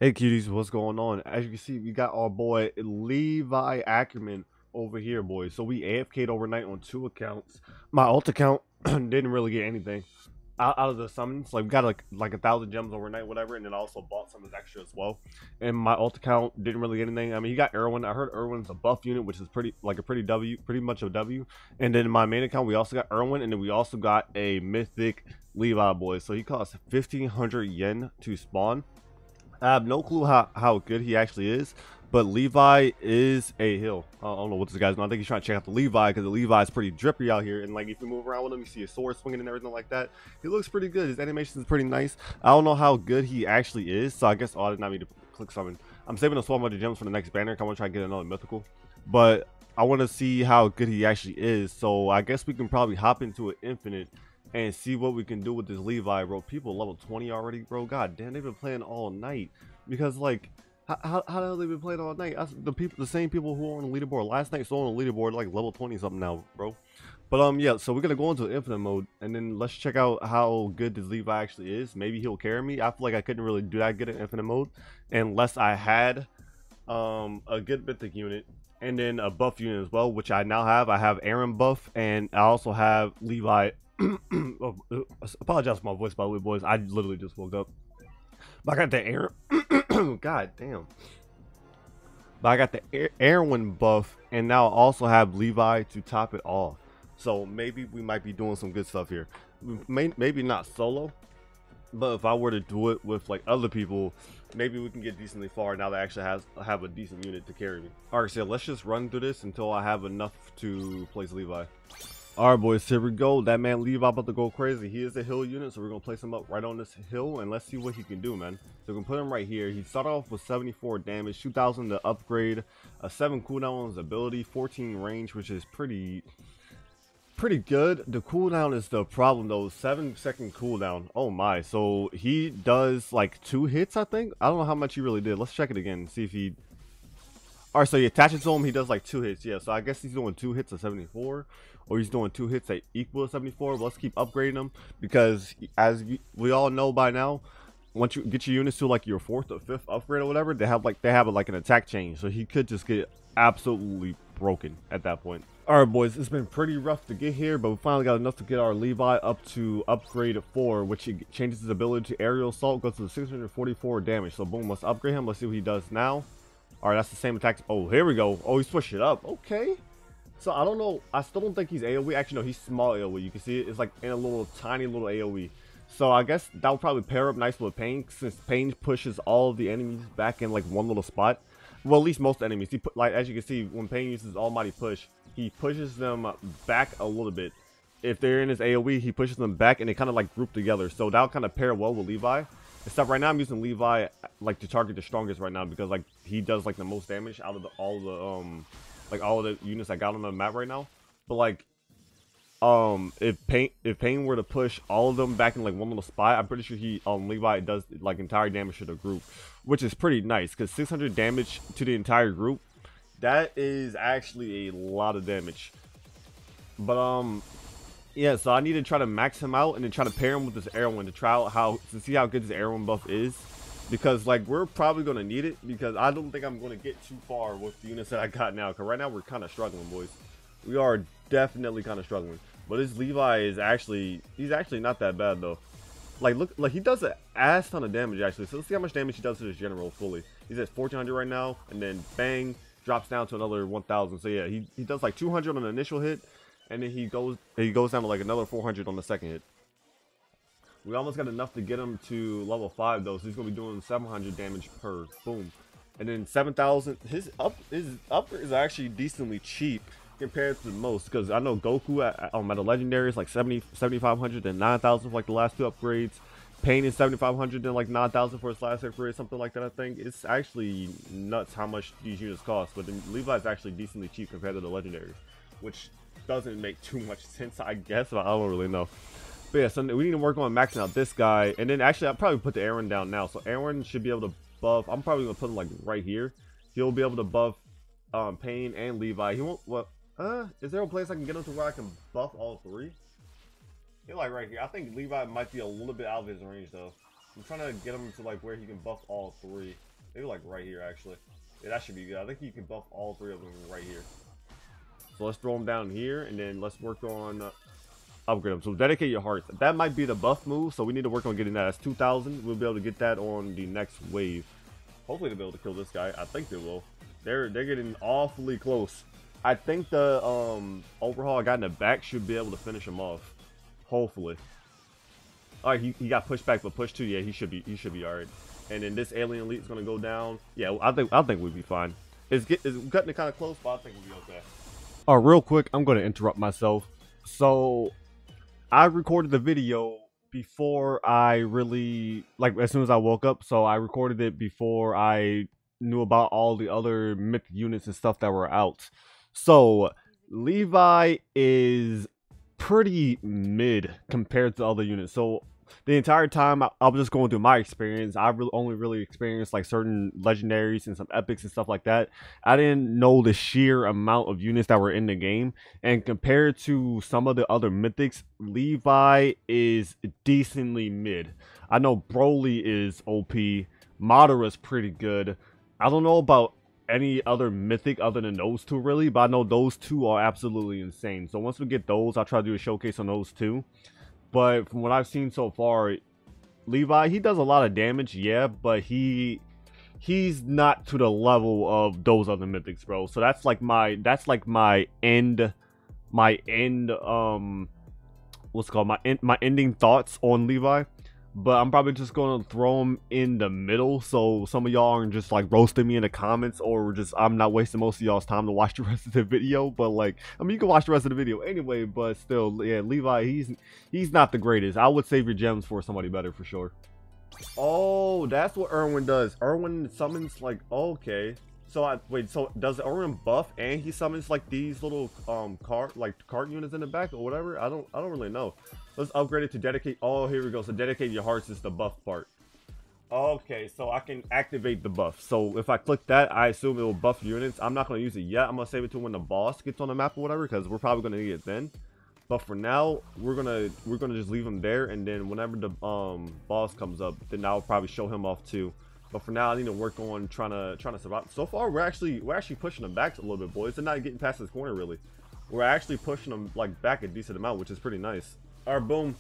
Hey cuties, what's going on? As you can see, we got our boy Levi Ackerman over here, boys. So we AFK'd overnight on two accounts. My alt account didn't really get anything out of the summons. Like we got like 1,000 gems overnight, whatever, and then I also bought some of the extra as well. And my alt account didn't really get anything. I mean, he got Erwin. I heard Erwin's a buff unit, which is pretty much a W. And then in my main account, we also got Erwin, and then we also got a mythic Levi, boys. So he costs 1,500 yen to spawn. I have no clue how good he actually is, but Levi is a hill. I don't know what this guy's doing. I think he's trying to check out the Levi because the Levi is pretty drippy out here. And like if you move around with him, you see his sword swinging and everything like that. He looks pretty good. His animation is pretty nice. I don't know how good he actually is, so I guess I did not need to click summon. I'm saving the 1,200 gems for the next banner. I want to try to get another mythical, but I want to see how good he actually is. So I guess we can probably hop into an infinite and see what we can do with this Levi, bro. People level 20 already, bro. God damn, they've been playing all night. Because like, how the hell they been playing all night? The same people who were on the leaderboard last night, still on the leaderboard, like level 20 something now, bro. But yeah, so we're gonna go into infinite mode, and then let's check out how good this Levi actually is. Maybe he'll carry me. I feel like I couldn't really do that good in infinite mode unless I had a good mythic unit and then a buff unit as well, which I now have. I have Aaron buff, and I also have Levi. Oh, apologize for my voice, by the way, boys. I literally just woke up. But I got the Aaron. God damn. But I got the Erwin buff, and now I also have Levi to top it off. So maybe we might be doing some good stuff here. Maybe not solo, but if I were to do it with like other people, maybe we can get decently far now that I actually have a decent unit to carry me. Alright, so let's just run through this until I have enough to place Levi. Alright boys, here we go. That man Levi about to go crazy. He is a hill unit, so we're gonna place him up right on this hill and let's see what he can do, man. So we're gonna put him right here. He started off with 74 damage, 2,000 to upgrade, a 7 cooldown on his ability, 14 range, which is pretty good. The cooldown is the problem though. 7-second cooldown. Oh my. So he does like 2 hits, I think. I don't know how much he really did. Let's check it again, see if he. Alright, so he attaches to him, he does like 2 hits. Yeah, so I guess he's doing 2 hits of 74, or he's doing 2 hits that equal to 74. But let's keep upgrading him because, as we all know by now, once you get your units to like your 4th or 5th upgrade or whatever, they have like an attack chain. So he could just get absolutely broken at that point. Alright boys, it's been pretty rough to get here, but we finally got enough to get our Levi up to upgrade 4, which he changes his ability to aerial assault, goes to 644 damage. So boom, let's upgrade him. Let's see what he does now. Alright, that's the same attack. Oh, here we go. Oh, he's pushed it up. Okay. So I don't know. I still don't think he's AoE. Actually, no, he's small AoE. You can see it. It's like in a little tiny little AoE. So I guess that would probably pair up nice with Pain, since Pain pushes all of the enemies back in like one little spot. Well, at least most enemies. He put, like, as you can see, when Pain uses Almighty Push, he pushes them back a little bit. If they're in his AoE, he pushes them back and they kind of like group together. So that'll kind of pair well with Levi. Except right now I'm using Levi like to target the strongest right now because like he does like the most damage out of all the units I got on the map right now. But like if Pain were to push all of them back in like one little spot, I'm pretty sure Levi does like entire damage to the group, which is pretty nice because 600 damage to the entire group, that is actually a lot of damage. But yeah, so I need to try to max him out and then try to pair him with this Erwin to see how good this Erwin buff is, because like we're probably gonna need it, because I don't think I'm gonna get too far with the units that I got now, because right now we're kind of struggling, boys. We are definitely kind of struggling. But this Levi is he's actually not that bad though. Like look, like he does an ass ton of damage actually. So let's see how much damage he does to this general fully. He's at 1,400 right now, and then bang, drops down to another 1,000. So yeah, he does like 200 on the initial hit. And then he goes down to like another 400 on the second hit. We almost got enough to get him to level 5 though, so he's gonna be doing 700 damage per boom. And then 7,000. His upgrade is actually decently cheap compared to most, because I know Goku at the legendary is like 7,500 and 9,000 for like the last 2 upgrades. Pain is 7,500 and like 9,000 for his last upgrade, something like that. I think it's actually nuts how much these units cost. But then Levi's actually decently cheap compared to the legendaries, which doesn't make too much sense, I guess, but I don't really know. But yeah, so we need to work on maxing out this guy, and then actually I'll probably put the Aaron down now. So Aaron should be able to buff. I'm probably gonna put him like right here. He'll be able to buff Pain and Levi. He won't. What? Is there a place I can get him to where I can buff all 3? He's like right here. I think Levi might be a little bit out of his range though. I'm trying to get him to like where he can buff all 3. Maybe like right here, actually. Yeah, that should be good. I think you can buff all three of them right here. So let's throw them down here, and then let's work on upgrade them. So dedicate your hearts. That might be the buff move, so we need to work on getting that. That's 2,000. We'll be able to get that on the next wave. Hopefully they'll be able to kill this guy. I think they will. They're getting awfully close. I think the overhaul I got in the back should be able to finish him off. Hopefully. All right, he got pushed back, but push 2. Yeah, he should be all right. And then this alien elite is gonna go down. Yeah, I think we'll be fine. It's getting kind of close, but I think we'll be okay. Real quick, I'm gonna interrupt myself. So I recorded the video before I really, like, as soon as I woke up. So I recorded it before I knew about all the other myth units and stuff that were out. So Levi is pretty mid compared to other units. So the entire time I was just going through my experience. I only really experienced like certain legendaries and some epics and stuff like that. I didn't know the sheer amount of units that were in the game, and compared to some of the other mythics, Levi is decently mid. I know Broly is OP, Madara's pretty good. I don't know about any other mythic other than those two really, but I know those two are absolutely insane. So once we get those, I'll try to do a showcase on those two. But from what I've seen so far, Levi, he does a lot of damage, yeah, but he's not to the level of those other mythics, bro. So that's like my end what's it called, my ending thoughts on Levi. But I'm probably just going to throw him in the middle, so some of y'all aren't just like roasting me in the comments, or just I'm not wasting most of y'all's time to watch the rest of the video. But like, I mean, you can watch the rest of the video anyway, but still, yeah, Levi, he's not the greatest. I would save your gems for somebody better for sure. Oh, that's what Erwin does. Erwin summons like, okay. So wait, so does Erwin buff and he summons like these little cart units in the back or whatever? I don't really know. Let's upgrade it to dedicate. Oh, here we go. So dedicate your hearts is the buff part. Okay, so I can activate the buff. So if I click that, I assume it will buff units. I'm not going to use it yet. I'm going to save it to when the boss gets on the map or whatever, because we're probably going to need it then. But for now, we're gonna just leave him there, and then whenever the boss comes up, then I'll probably show him off too. But for now, I need to work on trying to survive. So far, we're actually pushing them back a little bit, boys. They're not getting past this corner really. We're actually pushing them like back a decent amount, which is pretty nice. All right, boom.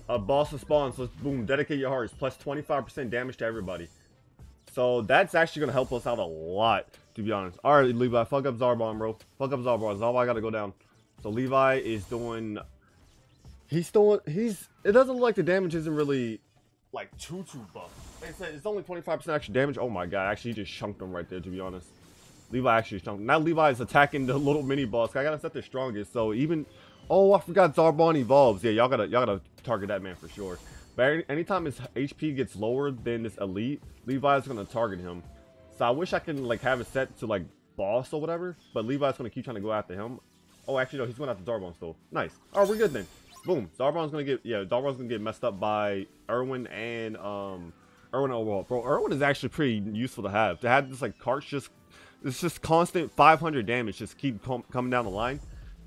Boss spawns. Let's boom. Dedicate your hearts. Plus 25% damage to everybody. So that's actually gonna help us out a lot, to be honest. All right, Levi, fuck up Zarbon, bro. Fuck up Zarbon. Zarbon gotta go down. So Levi is doing. It doesn't look like the damage isn't really like too buff. They said it's only 25% extra damage. Oh my god, actually he just chunked him right there, to be honest. Levi actually chunked. Now Levi is attacking the little mini boss. I gotta set the strongest. So even, oh, I forgot Zarbon evolves. Yeah, y'all gotta target that man for sure. But anytime his HP gets lower than this elite, Levi's gonna target him. So I wish I can like have it set to like boss or whatever, but Levi's gonna keep trying to go after him. Oh, actually no, he's going after Zarbon still. Nice. All right, we're good then. Boom. Zarbon's gonna get messed up by Erwin and Erwin overall. Bro, Erwin is actually pretty useful to have. To have this like carts it's just constant 500 damage, just keep coming down the line.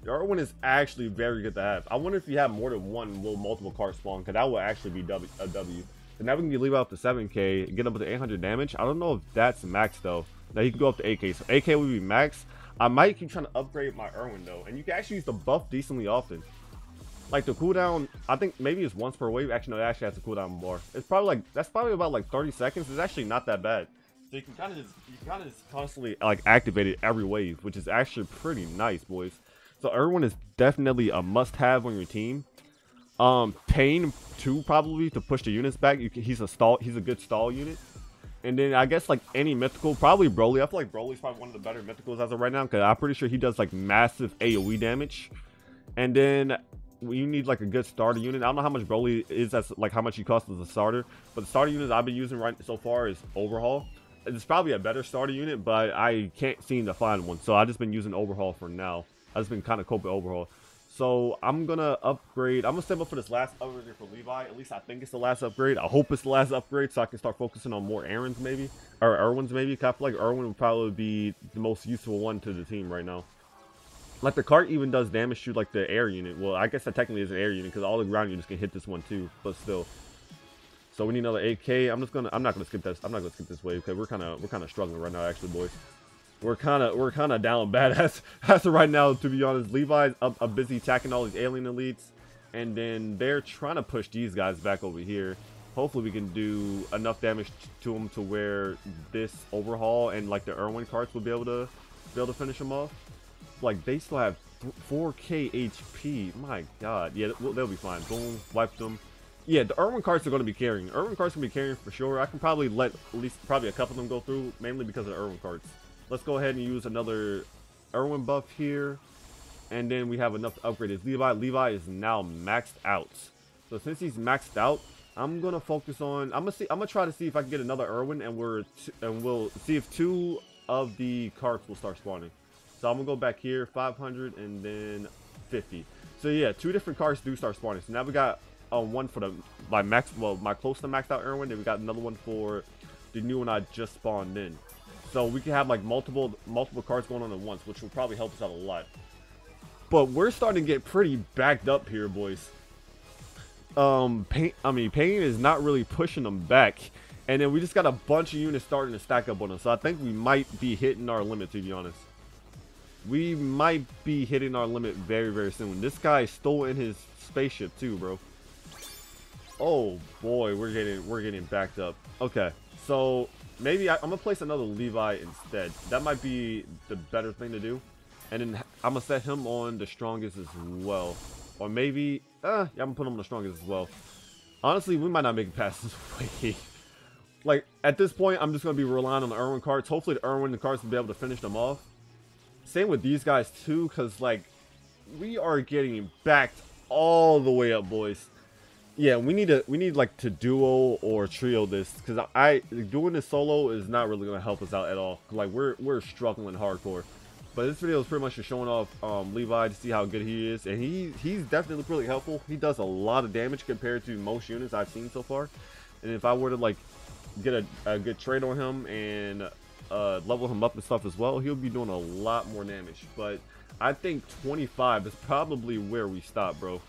Erwin is actually very good to have. I wonder if you have more than one little multiple cart spawn, because that would actually be a W. So now we can leave out to 7k, get up to 800 damage. I don't know if that's max though. Now you can go up to 8k. So 8k would be max. I might keep trying to upgrade my Erwin though, and you can actually use the buff decently often. Like the cooldown, I think maybe it's once per wave. Actually, no, it actually has a cooldown more. It's probably like, that's probably about like 30 seconds. It's actually not that bad. So you can kind of just constantly like activate it every wave, which is actually pretty nice, boys. So Erwin is definitely a must-have on your team. Pain too, probably to push the units back. He's a good stall unit. And then I guess like any mythical, probably Broly. I feel like Broly's probably one of the better mythicals as of right now, because I'm pretty sure he does like massive AoE damage. And then you need like a good starter unit. I don't know how much Broly is, as like how much he costs as a starter, but the starter unit I've been using right so far is Overhaul. It's probably a better starter unit, but I can't seem to find one, so I've just been using Overhaul for now. I've just been kind of coping Overhaul. So I'm gonna upgrade. I'm gonna save up for this last upgrade for Levi. At least I think it's the last upgrade. I hope it's the last upgrade, so I can start focusing on more Aaron's maybe, or Erwin's maybe. I feel like Erwin would probably be the most useful one to the team right now. Like the cart even does damage to like the air unit. Well, I guess that technically is an air unit, because all the ground units can hit this one too, but still. So we need another 8K. I'm not gonna skip this. I'm not gonna skip this wave because we're kind of struggling right now, actually, boys. We're kind of down bad as of right now, to be honest. Levi's up busy attacking all these alien elites, and then they're trying to push these guys back over here. Hopefully we can do enough damage to them to where this overhaul and like the Irwin carts will be able to finish them off. Like they still have 4K HP. My God, yeah, they'll be fine. Boom, wiped them. Yeah, the Irwin carts are going to be carrying. Irwin carts will be carrying for sure. I can probably let at least probably a couple of them go through, mainly because of the Irwin carts. Let's go ahead and use another Irwin buff here, and then we have enough to upgrade his Levi. Levi is now maxed out. So since he's maxed out, I'm gonna focus on. I'm gonna try to see if I can get another Irwin, and we'll see if 2 of the carts will start spawning. So I'm gonna go back here, 500 and then 50. So yeah, 2 different carts do start spawning. So now we got one for my close to maxed out Irwin. Then we got another one for the new one I just spawned in. So we can have like multiple carts going on at once, which will probably help us out a lot. But we're starting to get pretty backed up here, boys. Pain is not really pushing them back, and then we just got a bunch of units starting to stack up on us. So I think we might be hitting our limit, to be honest. We might be hitting our limit very, very soon. This guy stole in his spaceship too, bro. Oh boy, we're getting backed up. Okay, so maybe I'm gonna place another Levi instead. That might be the better thing to do. And then I'm gonna set him on the strongest as well. Or maybe, yeah, I'm gonna put him on the strongest as well. Honestly, we might not make it past this wave. Like, at this point, I'm just gonna be relying on the Irwin carts. Hopefully the Irwin carts will be able to finish them off. Same with these guys too, because like, we are getting backed all the way up, boys. Yeah, we need like to duo or trio this, because doing this solo is not really gonna help us out at all. Like we're struggling hardcore. But this video is pretty much just showing off Levi to see how good he is, and he's definitely really helpful. He does a lot of damage compared to most units I've seen so far. And if I were to like get a good trade on him and level him up and stuff as well, he'll be doing a lot more damage. But I think 25 is probably where we stop, bro.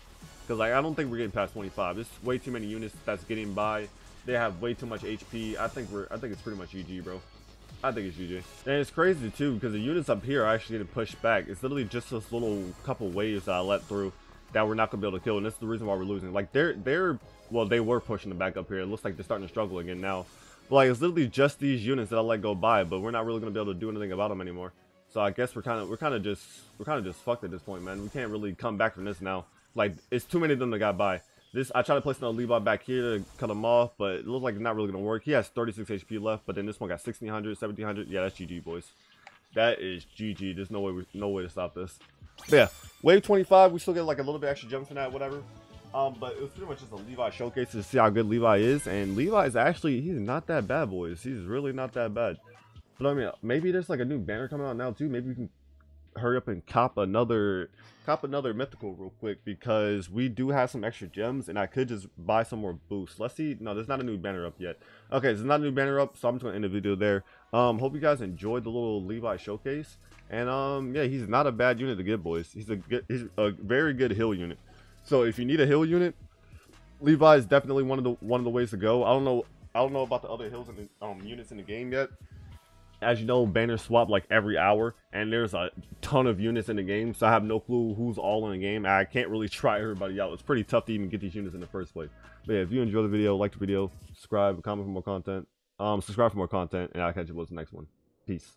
Because like I don't think we're getting past 25. There's way too many units that's getting by. They have way too much HP. I think it's pretty much GG, bro. I think it's GG. And it's crazy too, because the units up here are actually getting pushed back. It's literally just this little couple waves that I let through that we're not gonna be able to kill, and that's the reason why we're losing. Like they were pushing them back up here. It looks like they're starting to struggle again now. But like it's literally just these units that I let go by, but we're not really gonna be able to do anything about them anymore. So I guess we're kind of just fucked at this point, man. We can't really come back from this now. Like it's too many of them that got by. I tried to place another Levi back here to cut him off, but it looks like it's not really going to work. He has 36 HP left, but then this one got 1600, 1700. Yeah, that's GG, boys. That is GG. There's no way to stop this. But yeah, wave 25, we still get like a little bit extra jumps in that, whatever. But it was pretty much just a Levi showcase to see how good Levi is. And Levi is actually, he's not that bad, boys. He's really not that bad. But I mean, maybe there's like a new banner coming out now too. Maybe we can hurry up and cop another mythical real quick, because we do have some extra gems and I could just buy some more boosts. Let's see. No, there's not a new banner up yet. Okay, there's not a new banner up, so I'm just gonna end the video there. Hope you guys enjoyed the little Levi showcase, and yeah, he's not a bad unit to get, boys. He's a very good heal unit. So if you need a heal unit, Levi is definitely one of the ways to go. I don't know about the other heals and units in the game yet. As you know, banners swap like every hour, and there's a ton of units in the game, so I have no clue who's all in the game. I can't really try everybody out. It's pretty tough to even get these units in the first place. But yeah, if you enjoy the video, like the video, subscribe, comment for more content. Subscribe for more content, and I'll catch you with the next one. Peace.